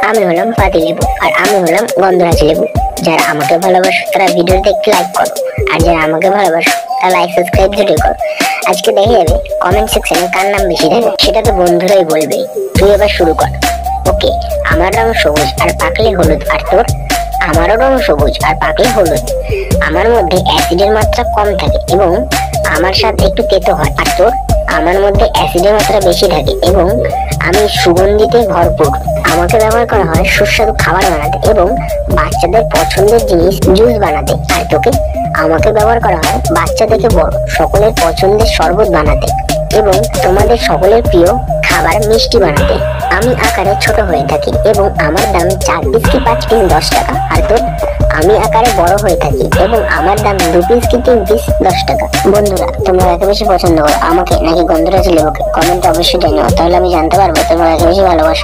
আমি হলাম পাতি লেবু আর আমি হলাম গন্ধরাজ লেবু। যারা আমাকে ভালোবাসো তারা ভিডিওতে একটু লাইক করো, আর যারা আমাকে ভালোবাসো তারা লাইক সাবস্ক্রাইব জুড়ে করো। আজকে দেখা যাবে কমেন্ট সেকশনে কার নাম বেশি থাকে, সেটা তো বন্ধুরাই বলবে। তুই এবার শুরু কর। ওকে, আমার রং সবুজ আর পাকলে হলুদ, আর তোর? আমারও রং সবুজ আর পাকলে হলুদ। আমার মধ্যে অ্যাসিডের মাত্রা কম থাকে এবং আমার স্বাদ একটু তেতো হয়, আর তোর? আমার মধ্যে অ্যাসিডের মাত্রা বেশি থাকে এবং আমি সুগন্ধিতে ভরপুর। আমাকে ব্যবহার করা হয় সুস্বাদু খাবার বানাতে এবং বাচ্চাদের পছন্দের জিনিস জুস বানাতে, আর তোকে? আমাকে ব্যবহার করা হয় বাচ্চা থেকে বড় সকলের পছন্দের শরবত বানাতে এবং তোমাদের সকলের প্রিয় খাবার মিষ্টি বানাতে। আমি আকারে ছোট হয়ে থাকি এবং আমার দাম 4 পিস কি 5 পিস 10 টাকা, আর তোর? আমি আকারে বড় হয়ে থাকি এবং আমার দাম 2 পিস কি 3 পিস 10 টাকা। বন্ধুরা, তোমরা কাকে বেশি পছন্দ করো, আমাকে নাকি গন্ধরাজ লেবুকে? কমেন্টে অবশ্যই জানিও, তাহলে আমি জানতে পারবো তোমরা কাকে বেশি ভালোবাসো।